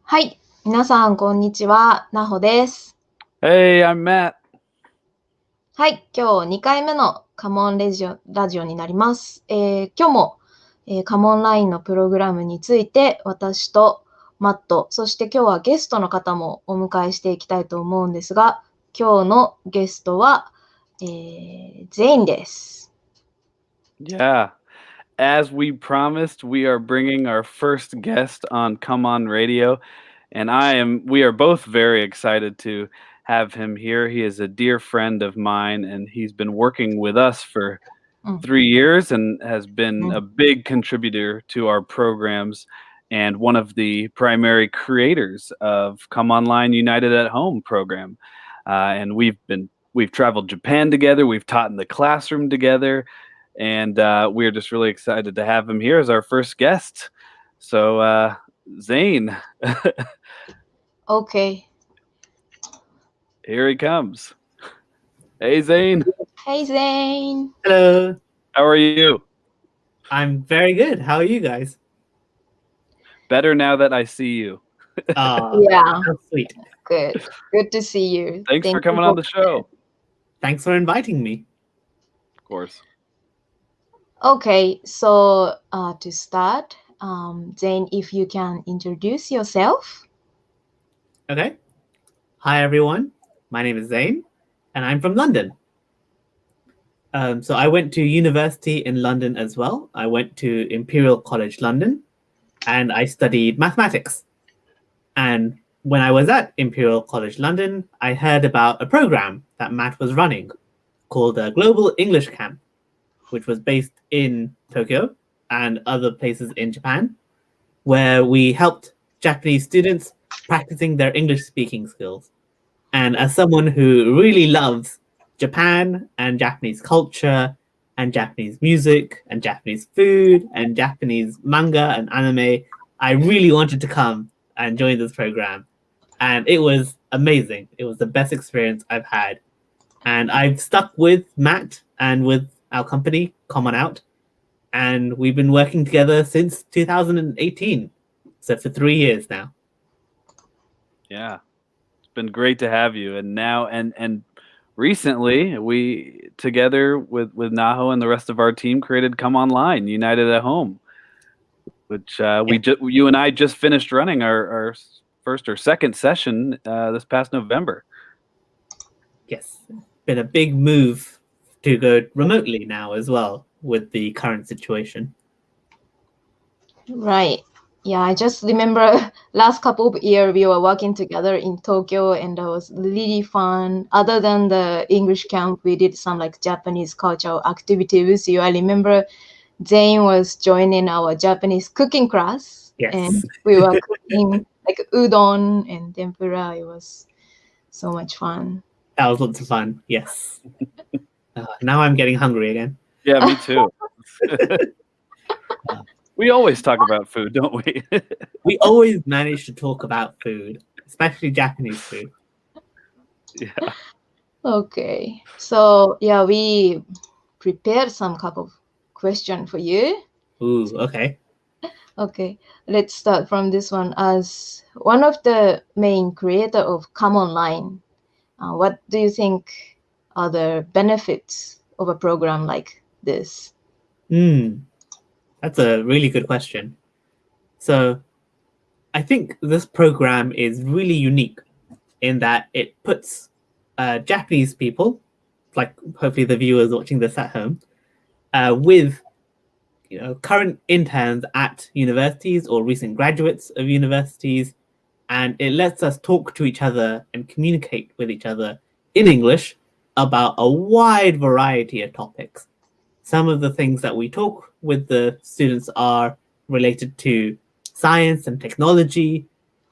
はい、皆さんこんにちは、なほです。Hey, I'm Matt. はい、今日2回目のカモンラジオになります。今日も、カモンラインのプログラムについて私とマット、そして今日はゲストの方もお迎えしていきたいと思うんですが、今日のゲストは、Zain です。Yeah. As we promised, we are bringing our first guest on Come On Radio, and we are both very excited to have him here. He is a dear friend of mine, and he's been working with us for 3 years and has been a big contributor to our programs and one of the primary creators of Come Online United at Home program. And we've traveled Japan together, we've taught in the classroom together, and we're just really excited to have him here as our first guest. So, Zain, Okay. here he comes. Hey, Zain. Hey Zain. Hello. How are you? I'm very good. How are you guys? Better now that I see you. Yeah. How sweet. Good to see you. Thanks for coming on the show. Thanks for inviting me. Of course. Okay, so to start, Zain, if you can introduce yourself. Okay. Hi, everyone. My name is Zain, and I'm from London. So I went to university in London as well. I went to Imperial College London, and I studied mathematics. And when I was at Imperial College London, I heard about a program that Matt was running called the Global English Camp, which was based in Tokyo and other places in Japan, where we helped Japanese students practicing their English speaking skills. And as someone who really loves Japan and Japanese culture and Japanese music and Japanese food and Japanese manga and anime, I really wanted to come and join this program. And it was amazing. It was the best experience I've had. And I've stuck with Matt and with our company, Come On Out, and we've been working together since 2018. So for 3 years now. Yeah. It's been great to have you. And now and recently we together with Naho and the rest of our team created Come Online United at Home, which you and I just finished running our first or second session this past November. Yes. Been a big move to go remotely now as well with the current situation. Right. Yeah, I just remember last couple of years we were working together in Tokyo and that was really fun. Other than the English camp, we did some like Japanese cultural activities with you. I remember Zain was joining our Japanese cooking class. Yes. And we were cooking like udon and tempura. It was so much fun. That was lots of fun. Yes. Now I'm getting hungry again. Yeah, me too. We always talk about food, don't we? We always manage to talk about food, especially Japanese food. Yeah. Okay. So yeah, we prepared some couple of questions for you. Ooh, okay. Okay, let's start from this one. As one of the main creator of Come Online, what do you think are the benefits of a program like this? That's a really good question. So I think this program is really unique in that it puts Japanese people, like hopefully the viewers watching this at home, with current interns at universities or recent graduates of universities, and it lets us talk to each other and communicate with each other in English about a wide variety of topics. Some of the things that we talk with the students are related to science and technology.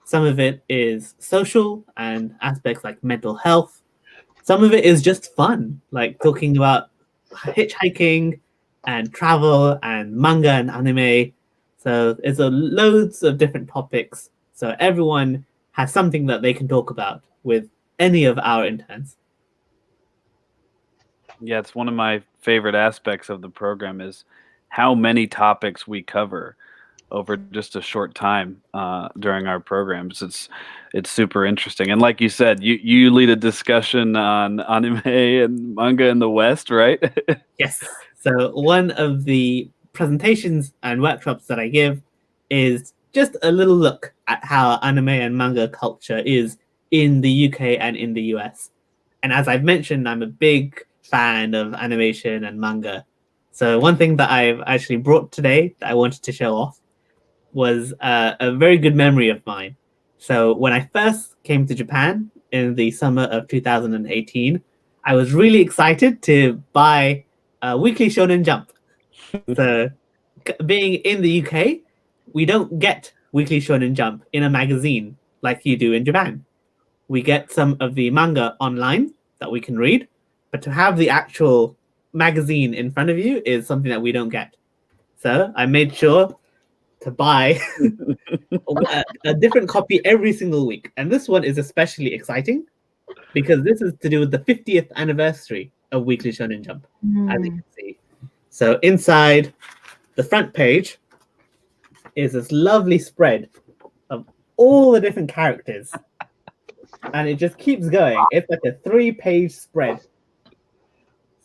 Some of it is social and aspects like mental health. Some of it is just fun, like talking about hitchhiking and travel and manga and anime. So it's loads of different topics. So everyone has something that they can talk about with any of our interns. Yeah, it's one of my favorite aspects of the program is how many topics we cover. over just a short time during our programs. It's super interesting. And like you said, you lead a discussion on anime and manga in the West, right? Yes. So one of the presentations and workshops that I give is just a little look at how anime and manga culture is in the UK and in the US. And as I've mentioned, I'm a big fan of animation and manga. So one thing that I've actually brought today that I wanted to show off was a very good memory of mine. So when I first came to Japan in the summer of 2018, I was really excited to buy a weekly Shonen Jump. So being in the UK, we don't get weekly Shonen Jump in a magazine like you do in Japan. We get some of the manga online that we can read, but to have the actual magazine in front of you is something that we don't get. So I made sure to buy a different copy every single week. And this one is especially exciting because this is to do with the 50th anniversary of Weekly Shonen Jump, as you can see. So inside the front page is this lovely spread of all the different characters. And it just keeps going. It's like a 3-page spread.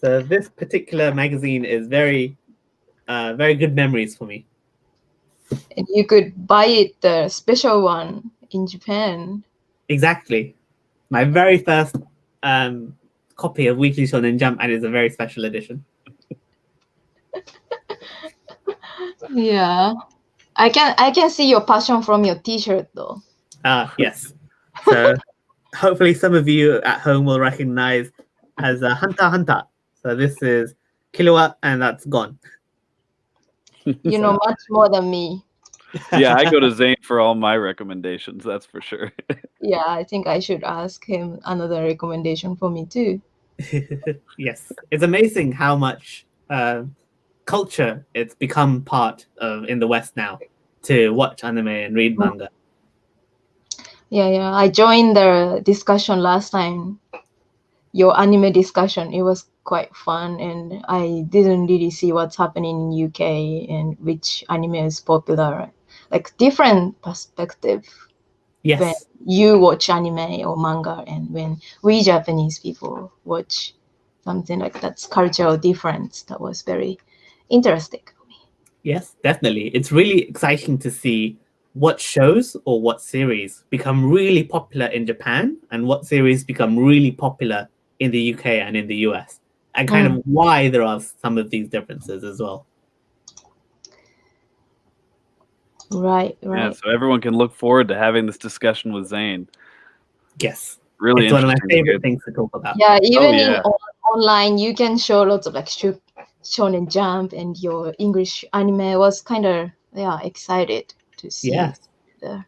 So this particular magazine is very good memories for me. And you could buy it, the special one in Japan. Exactly. My very first copy of Weekly Shonen Jump, and it's a very special edition. Yeah. I can see your passion from your t-shirt though. Yes. So hopefully some of you at home will recognize as a Hunter x Hunter. So this is Killua, and that's gone. You know much more than me. Yeah, I go to Zain for all my recommendations, that's for sure. Yeah, I think I should ask him another recommendation for me too. Yes. It's amazing how much culture it's become part of in the West now to watch anime and read manga. Yeah. I joined the discussion last time. Your anime discussion, it was quite fun, and I didn't really see what's happening in UK and which anime is popular. Like different perspective when Yes. you watch anime or manga and when we Japanese people watch something like that's cultural difference. That was very interesting for me. Yes, definitely. It's really exciting to see what shows or what series become really popular in Japan and what series become really popular in the UK and in the US, and kind of why there are some of these differences as well. Right. Yeah, so everyone can look forward to having this discussion with Zain. Yes. Really It's one of my interesting to favorite hear. things to talk about. Yeah, even yeah. in online, you can show lots of like Shonen Jump, and your English anime was kind of excited to see Yes. the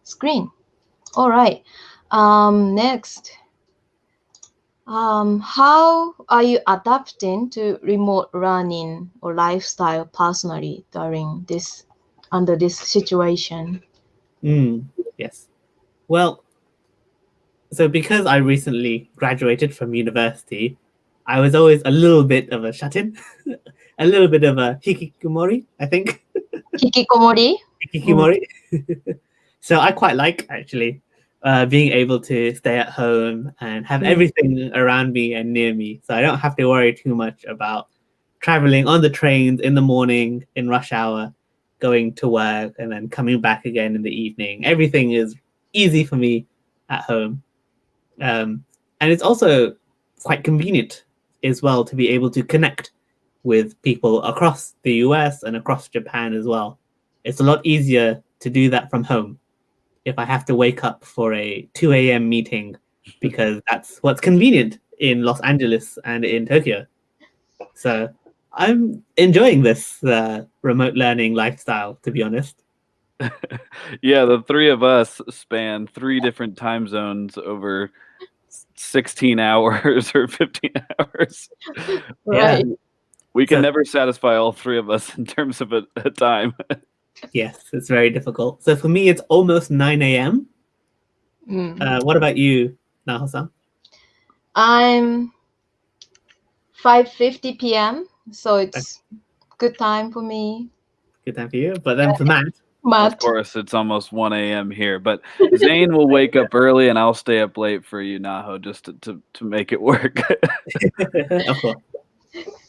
screen. All right. Next. How are you adapting to remote learning or lifestyle personally under this situation? Yes. Well, so because I recently graduated from university, I was always a little bit of a shut-in, a little bit of a hikikomori, I think. Hikikomori? Hikikomori. So I quite like actually being able to stay at home and have everything around me and near me. So I don't have to worry too much about traveling on the trains in the morning in rush hour, going to work and then coming back again in the evening. Everything is easy for me at home. And it's also quite convenient as well to be able to connect with people across the US and across Japan as well. It's a lot easier to do that from home if I have to wake up for a 2 a.m. meeting, because that's what's convenient in Los Angeles and in Tokyo. So I'm enjoying this remote learning lifestyle, to be honest. Yeah, the three of us span 3 different time zones over 16 hours or 15 hours. Right. We can never satisfy all 3 of us in terms of a time. Yes, it's very difficult. So for me, it's almost 9 a.m. What about you, Naho-san? I'm 5:50 p.m. So it's good time for me. good time for you. But then for Matt, Of Matt. course, it's almost 1 a.m. here, but Zain will wake up early and I'll stay up late for you, Naho, just to make it work. of course.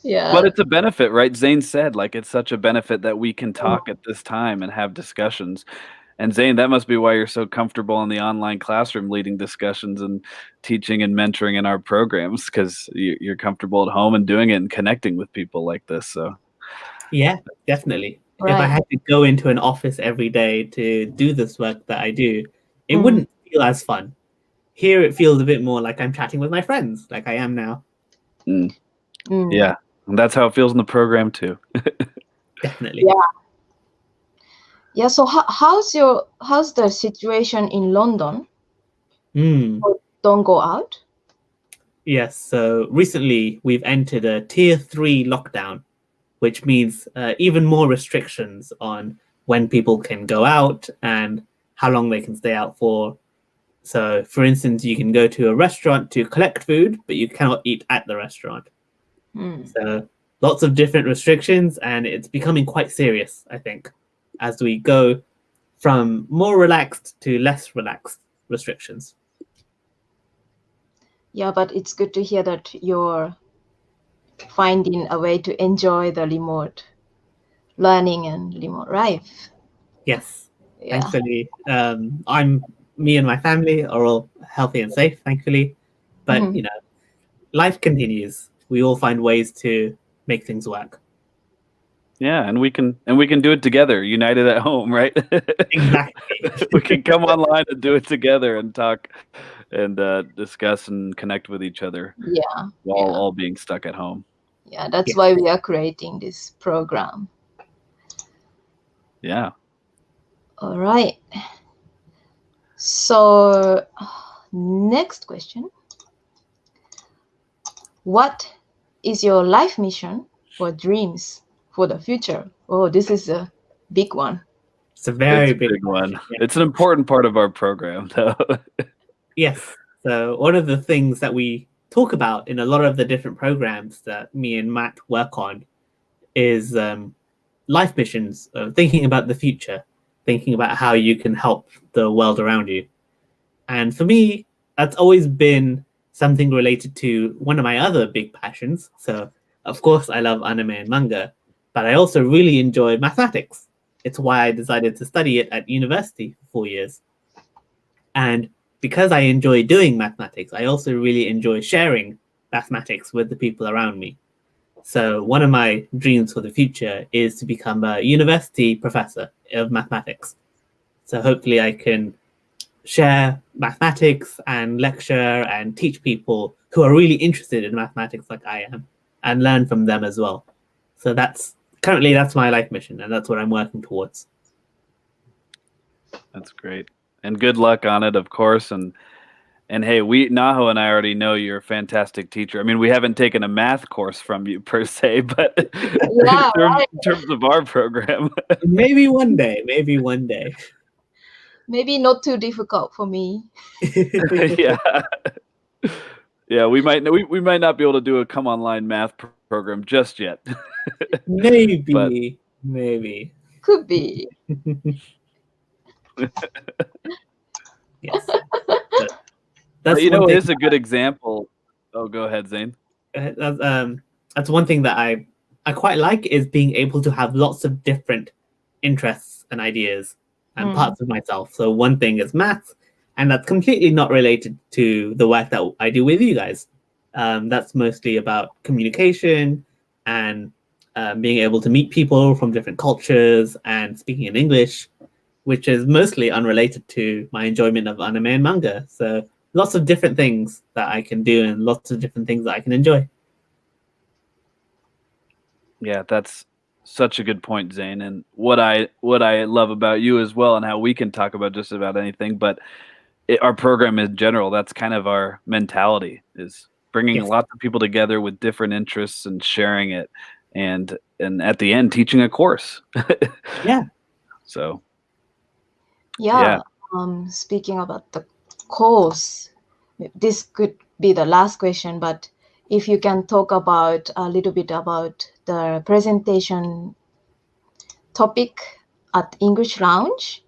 Yeah. But it's a benefit, right? Zain said, like, it's such a benefit that we can talk at this time and have discussions. And Zain, that must be why you're so comfortable in the online classroom leading discussions and teaching and mentoring in our programs, because you're comfortable at home and doing it and connecting with people like this. So Yeah, definitely. Right. If I had to go into an office every day to do this work that I do, it wouldn't feel as fun. Here it feels a bit more like I'm chatting with my friends, like I am now. yeah, and that's how it feels in the program too. Definitely. Yeah. So how's the situation in London? Don't go out? Yes, so recently we've entered a tier 3 lockdown, which means even more restrictions on when people can go out and how long they can stay out for. So, for instance, you can go to a restaurant to collect food, but you cannot eat at the restaurant. So, lots of different restrictions, and it's becoming quite serious, I think, as we go from more relaxed to less relaxed restrictions. Yeah, but it's good to hear that you're finding a way to enjoy the remote learning and remote life. Yes, Yeah. thankfully, me and my family are all healthy and safe, thankfully. But you know, life continues. We all find ways to make things work. Yeah, and we can do it together, united at home, right? Exactly. We can come online and do it together and talk and discuss and connect with each other. Yeah. While all being stuck at home. Yeah, that's why we are creating this program. Yeah. All right. So, next question. What is your life mission or dreams for the future? Oh, this is a big one. It's a very big one. Yeah. It's an important part of our program, though. Yes. So one of the things that we talk about in a lot of the different programs that me and Matt work on is life missions, thinking about the future, thinking about how you can help the world around you. And for me, that's always been something related to one of my other big passions. So, of course, I love anime and manga, but I also really enjoy mathematics. It's why I decided to study it at university for 4 years. And because I enjoy doing mathematics, I also really enjoy sharing mathematics with the people around me. So one of my dreams for the future is to become a university professor of mathematics. So hopefully I can share mathematics and lecture and teach people who are really interested in mathematics like I am and learn from them as well. So that's my life mission, and that's what I'm working towards. That's great. And good luck on it, of course. And hey, Naho and I already know you're a fantastic teacher. I mean, we haven't taken a math course from you per se, but in terms of our program. Maybe one day. Maybe not too difficult for me. Yeah. Yeah, we might not be able to do a Come Online math program just yet. Maybe. Could be. Yes. That's it is a good example. Oh, go ahead, Zain. That's one thing that I quite like, is being able to have lots of different interests and ideas and parts of myself. So one thing is math, and that's completely not related to the work that I do with you guys. That's mostly about communication and being able to meet people from different cultures and speaking in English, which is mostly unrelated to my enjoyment of anime and manga. So lots of different things that I can do and lots of different things that I can enjoy. Yeah, that's such a good point, Zain. And what I love about you as well, and how we can talk about just about anything, but our program in general, that's kind of our mentality, is bringing lots of people together with different interests and sharing it, and at the end teaching a course. Yeah. So. Yeah. Speaking about the course, this could be the last question, but if you can talk about a little bit about the presentation topic at English Lounge?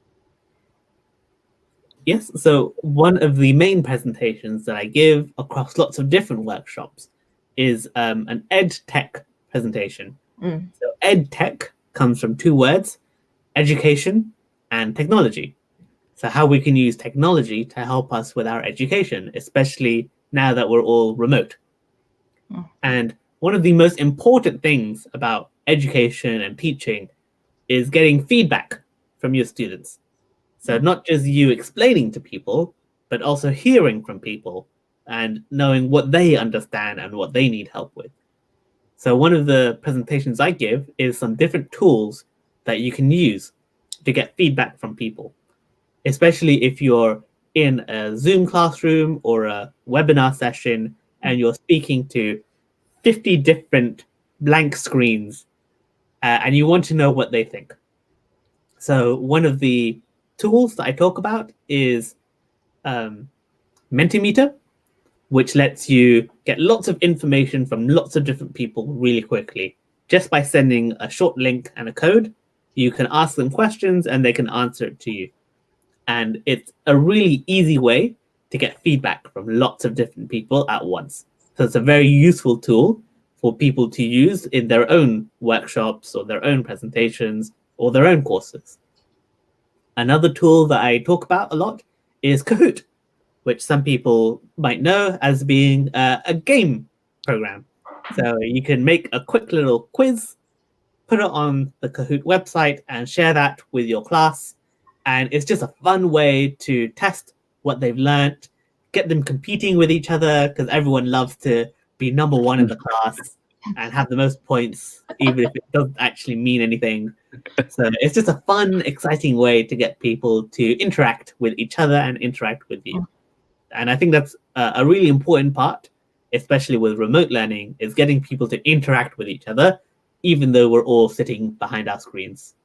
Yes, so one of the main presentations that I give across lots of different workshops is an ed tech presentation. So ed tech comes from two words, education and technology. So how we can use technology to help us with our education, especially now that we're all remote. And one of the most important things about education and teaching is getting feedback from your students. So not just you explaining to people, but also hearing from people and knowing what they understand and what they need help with. So one of the presentations I give is some different tools that you can use to get feedback from people, especially if you're in a Zoom classroom or a webinar session and you're speaking to 50 different blank screens and you want to know what they think. So one of the tools that I talk about is Mentimeter, which lets you get lots of information from lots of different people really quickly. Just by sending a short link and a code, you can ask them questions and they can answer it to you. And it's a really easy way to get feedback from lots of different people at once. So it's a very useful tool for people to use in their own workshops or their own presentations or their own courses. Another tool that I talk about a lot is Kahoot, which some people might know as being a game program. So you can make a quick little quiz, put it on the Kahoot website and share that with your class. And it's just a fun way to test what they've learned, get them competing with each other, because everyone loves to be number one in the class and have the most points, even if it doesn't actually mean anything. So it's just a fun, exciting way to get people to interact with each other and interact with you. And I think that's a really important part, especially with remote learning, is getting people to interact with each other, even though we're all sitting behind our screens.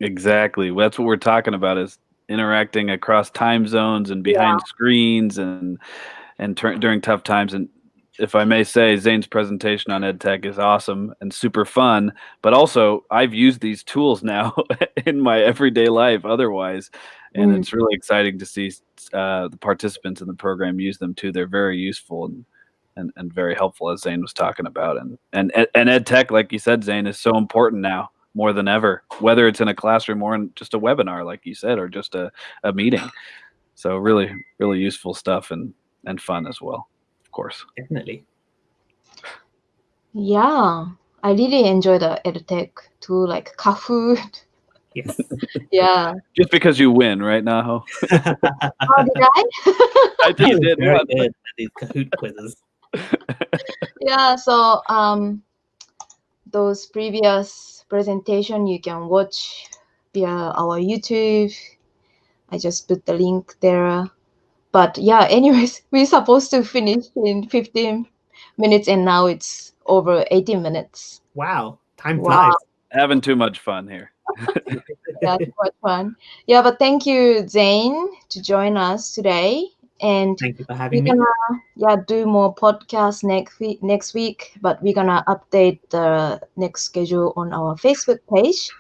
Exactly. That's what we're talking about, is interacting across time zones and behind screens and during tough times. And if I may say, Zain's presentation on EdTech is awesome and super fun, but also I've used these tools now in my everyday life otherwise, and it's really exciting to see the participants in the program use them too. They're very useful and very helpful, as Zain was talking about. And EdTech, like you said, Zain, is so important now more than ever, whether it's in a classroom or in just a webinar, like you said, or just a meeting. So really, really useful stuff and fun as well. Of course. Definitely. Yeah, I really enjoy the EdTech too, like Kahoot. Yes. Yeah. Just because you win, right, Naho? Oh, did I? I think you did. Very good at these Kahoot quizzes. Yeah, so those previous presentation you can watch via our YouTube. I just put the link there. But yeah, anyways, we're supposed to finish in 15 minutes and now it's over 18 minutes. Wow, time flies. Having too much fun here. Yeah, too much fun. Yeah, but thank you, Zain, to join us today. And Thank you for having me. we're gonna do more podcasts next week, but we're gonna update the next schedule on our Facebook page.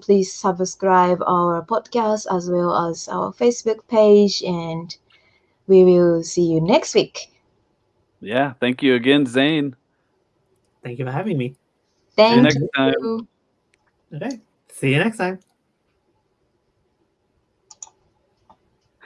Please subscribe our podcast as well as our Facebook page, and we will see you next week. Yeah, thank you again, Zain. Thank you for having me. Thank next you. time. Okay, see you next time.